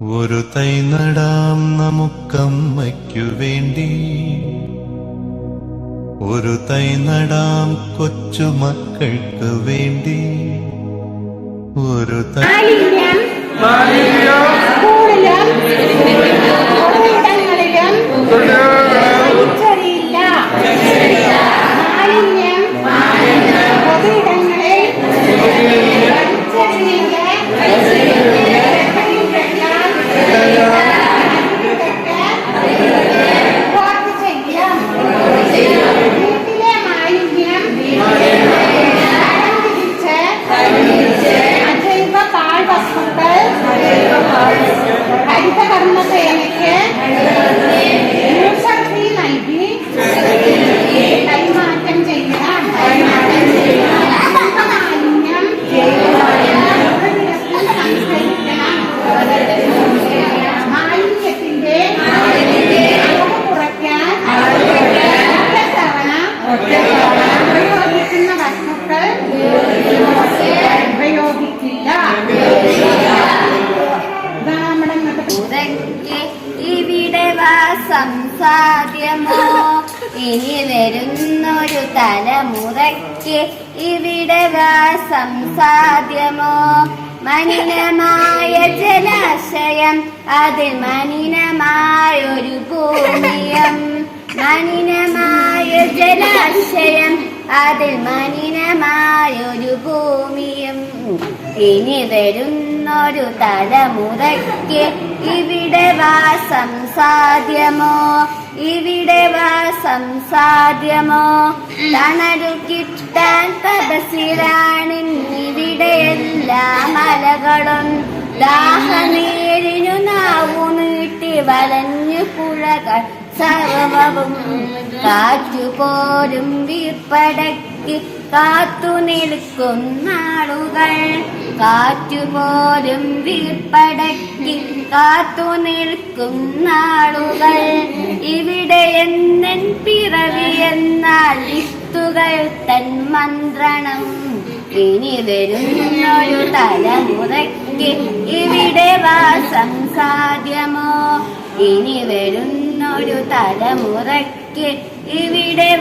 ഒരു തൈ നടാം നമുക്കമ്മയ്ക്കു വേണ്ടി, ഒരു തൈ നടാം കൊച്ചുമക്കൾക്ക് വേണ്ടി, ഒരു തൈ സംസാദ്യമോ ഇനി വരുന്നൊരു തലമുറയ്ക്ക് ഇവിടെ സംസാദ്യമോ മലിനമായ ജലാശയം അതിൽ മലിനമായൊരു ഭൂമിയം മലിനമായ ജലാശയം അതിൽ മലിനമായൊരു ഭൂമിയും ഇനി വരുന്നൊരു തലമുറയ്ക്ക് ഇവിടെ സാധ്യമോ ഇവിടെ സാധ്യമോ തണലു കിട്ടാൻ തപസിലാണിവിടെ എല്ലാ മലകളും ദാഹനീരിനു നാവു നീട്ടി വലഞ്ഞു പുഴകൾ സർവവും കാറ്റുപോലും വീർപ്പടക്കി കാത്തു നിൽക്കുന്നാളുകൾ കാറ്റുപോലും വീർപ്പടക്കി കാത്തു നിൽക്കുന്നാളുകൾ ഇവിടെ എന്നൻ പിറവി എന്നാൽ വിത്തുകൾ തൻ മന്ത്രണം ഇനി വരുന്നൊരു തലമുറയ്ക്ക് ഇവിടെ സാധ്യമോ ഇനി വരുന്നൊരു തലമുറയ്ക്ക് ഇവിടെ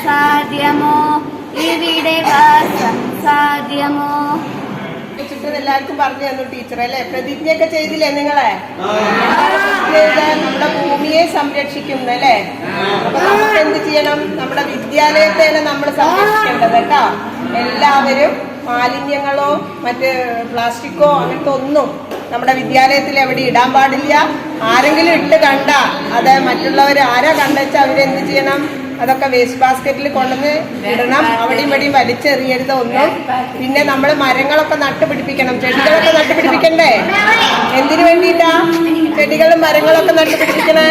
സാധ്യമോ ഇവിടെ സാധ്യമോ എല്ലാവർക്കും പറഞ്ഞു തന്നു ടീച്ചർ അല്ലെ. പ്രതിജ്ഞയൊക്കെ ചെയ്തില്ലേ നിങ്ങളെ? നമ്മുടെ ഭൂമിയെ സംരക്ഷിക്കുന്നു അല്ലെ. അപ്പൊ നമുക്ക് എന്ത് ചെയ്യണം? നമ്മുടെ വിദ്യാലയത്തെ നമ്മൾ സംരക്ഷിക്കേണ്ടത് കേട്ടോ. എല്ലാവരും മാലിന്യങ്ങളോ മറ്റ് പ്ലാസ്റ്റിക്കോ അങ്ങനത്തെ ഒന്നും നമ്മുടെ വിദ്യാലയത്തിൽ എവിടെ ഇടാൻ പാടില്ല. ആരെങ്കിലും ഇട്ട് കണ്ട അത് മറ്റുള്ളവർ ആരാ കണ്ടെച്ചാൽ അവരെന്ത് ചെയ്യണം? അതൊക്കെ വേസ്റ്റ് ബാസ്ക്കറ്റിൽ കൊണ്ടുവന്ന് ഇടണം. അവിടെയും ഇവിടെയും വലിച്ചെറിയരുത് ഒന്നും. പിന്നെ നമ്മൾ മരങ്ങളൊക്കെ നട്ടുപിടിപ്പിക്കണം. ചെടികളൊക്കെ നട്ടുപിടിപ്പിക്കണ്ടേ? എന്തിനു വേണ്ടിയിട്ടാ ചെടികളും മരങ്ങളൊക്കെ നട്ടുപിടിപ്പിക്കണേ?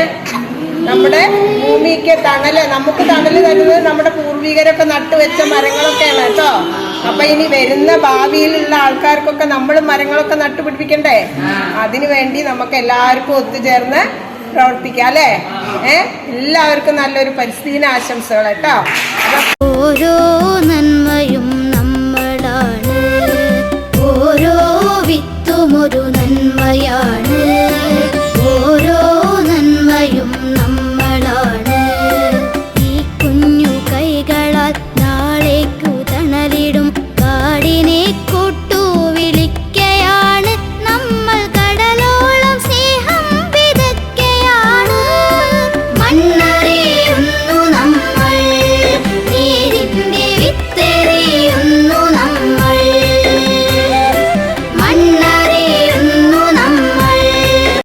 നമ്മുടെ ഭൂമിക്ക് തണല്, നമുക്ക് തണല് തരുന്നത് നമ്മുടെ പൂർവികരൊക്കെ നട്ടുവെച്ച മരങ്ങളൊക്കെയാണ് കേട്ടോ. അപ്പൊ ഇനി വരുന്ന ഭാവിയിലുള്ള ആൾക്കാർക്കൊക്കെ നമ്മൾ മരങ്ങളൊക്കെ നട്ടുപിടിപ്പിക്കണ്ടേ? അതിനു വേണ്ടി നമുക്ക് എല്ലാവർക്കും ഒത്തുചേർന്ന് പ്രവർത്തിക്കാം അല്ലേ? എല്ലാവർക്കും നല്ലൊരു പരിസ്ഥിതി ആശംസകൾ കേട്ടോ. ഓരോ നന്മയും നമ്മളാണ്, ഓരോ വിത്തും ഒരു നന്മയാണ്.